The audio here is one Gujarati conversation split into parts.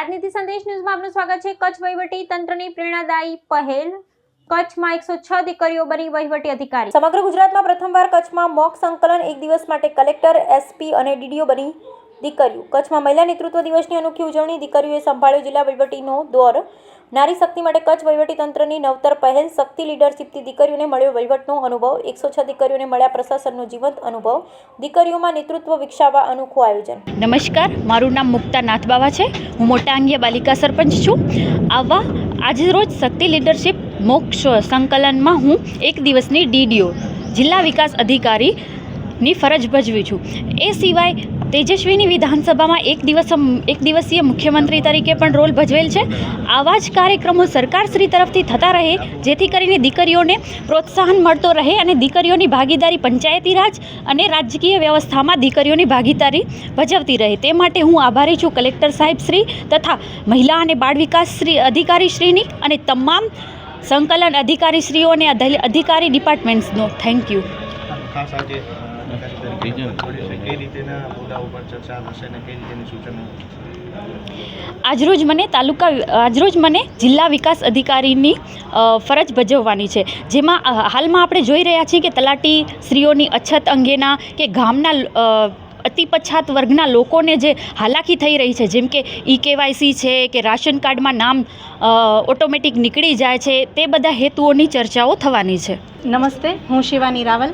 રાજનીતિ સંદેશ ન્યૂઝમાં આપનું સ્વાગત છે। કચ્છ વહીવટી તંત્રની પ્રેરણાદાયી પહેલ। કચ્છમાં 106 દીકરીઓ બની વહીવટી અધિકારી। સમગ્ર ગુજરાતમાં પ્રથમવાર કચ્છમાં મોક સંકલન એક દિવસ માટે કલેક્ટર, એસપી અને ડીડીઓ બની દીકરીઓ। કચ્છમાં મહિલા નેતૃત્વ દિવસની અનોખી ઉજવણી। દીકરીઓએ સંભાળ્યો જિલ્લા વહીવટીનો દોર। નારી શક્તિ માટે કચ્છ વહીવટી તંત્રની નવતર પહેલ। શક્તિ લીડરશીપથી દીકરીઓને મળ્યો વહીવટનો અનુભવ। 106 દીકરીઓને મળ્યા પ્રશાસનનો જીવંત અનુભવ। દીકરીઓમાં નેતૃત્વ વિકસાવવા અનોખું આયોજન। નમસ્કાર, મારું નામ મુક્તા નાથબાવા છે। હું મોટા આંગિયા બાલિકા સરપંચ છું। આજે રોજ શક્તિ લીડરશીપ મોક સંકલનમાં હું એક દિવસની ડીડીઓ જિલ્લા વિકાસ અધિકારીની ફરજ ભજવી છું। એ સિવાય તેજસ્વીની વિધાનસભામાં એક દિવસીય મુખ્યમંત્રી તરીકે પણ રોલ ભજવેલ છે। આવા જ કાર્યક્રમો સરકારશ્રી તરફથી થતા રહે, જેથી કરીને દીકરીઓને પ્રોત્સાહન મળતો રહે અને દીકરીઓની ભાગીદારી પંચાયતી રાજ અને રાજકીય વ્યવસ્થામાં દીકરીઓની ભાગીદારી ભજવતી રહે, તે માટે હું આભારી છું કલેક્ટર સાહેબ શ્રી તથા મહિલા અને બાળ વિકાસ અધિકારીશ્રીની અને તમામ સંકલન અધિકારીશ્રીઓ અને અધિકારી ડિપાર્ટમેન્ટ્સનો થેન્ક યુ। આજરોજ મને જિલ્લા વિકાસ અધિકારીની ફરજ ભજવવાની છે, જેમાં હાલમાં આપણે જોઈ રહ્યા છીએ કે તલાટી શ્રીઓની અછત અંગેના કે ગામના અતિ પછાત વર્ગના લોકોને જે હાલાકી થઈ રહી છે, જેમ કે EKYC છે કે રાશન કાર્ડમાં નામ ઓટોમેટિક નીકળી જાય છે, તે બધા હેતુઓની ચર્ચાઓ થવાની છે। નમસ્તે, હું શિવાની રાવલ।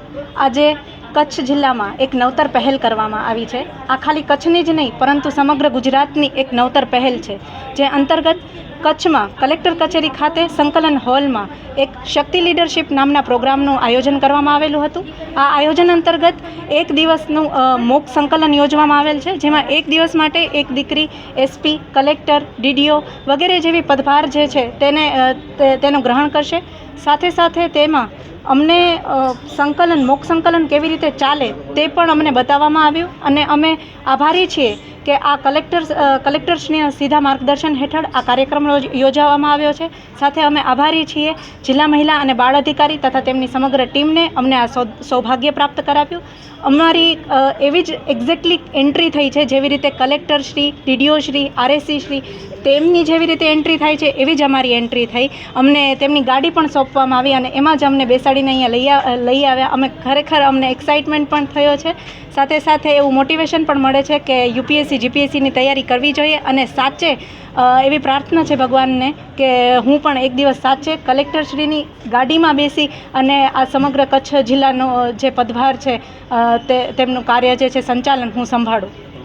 આજે કચ્છ જિલ્લામાં એક નવતર પહેલ કરવામાં આવી છે। આ ખાલી કચ્છની જ નહીં પરંતુ સમગ્ર ગુજરાતની એક નવતર પહેલ છે, જે અંતર્ગત કચ્છમાં કલેક્ટર કચેરી ખાતે સંકલન હોલમાં એક શક્તિ લીડરશીપ નામના પ્રોગ્રામનું આયોજન કરવામાં આવેલું હતું। આ આયોજન અંતર્ગત એક દિવસનું મોક સંકલન યોજવામાં આવેલ છે, જેમાં એક દિવસ માટે એક દીકરી એસપી, કલેક્ટર, ડીડીઓ વગેરે જેવી પદભાર જે છે તેનું ગ્રહણ કરશે। સાથે સાથે તેમાં અમને મોક સંકલન કેવી રીતે ચાલે તે પણ અમને બતાવવામાં આવ્યું અને અમે આભારી છીએ કે આ કલેક્ટર્સના સીધા માર્ગદર્શન હેઠળ આ કાર્યક્રમ યોજવામાં આવ્યો છે। સાથે અમે આભારી છીએ જિલ્લા મહિલા અને બાળ અધિકારી તથા તેમની સમગ્ર ટીમને અમને આ સૌભાગ્ય પ્રાપ્ત કરાવ્યું। અમારી એવી જ એક્ઝેક્ટલી એન્ટ્રી થઈ છે, જેવી રીતે collector Shri, DDO Shri, RSC Shri તેમની જેવી રીતે એન્ટ્રી થાય છે એવી જ અમારી એન્ટ્રી થઈ। અમને તેમની ગાડી પણ સોંપવામાં આવી અને એમાં જ અમને બેસાડીને અહીંયા લઈ આવ્યા। અમે ખરેખર અમને એક્સાઇટમેન્ટ પણ થયો છે, સાથે સાથે એવું મોટિવેશન પણ મળે છે કે UPSC GPSCની તૈયારી કરવી જોઈએ અને સાચે એવી પ્રાર્થના છે ભગવાનને કે હું પણ એક દિવસ સાચે કલેક્ટરશ્રીની ગાડીમાં બેસી અને આ સમગ્ર કચ્છ જિલ્લાનો જે પદભાર છે તેમનું કાર્ય જે છે સંચાલન હું સંભાળું।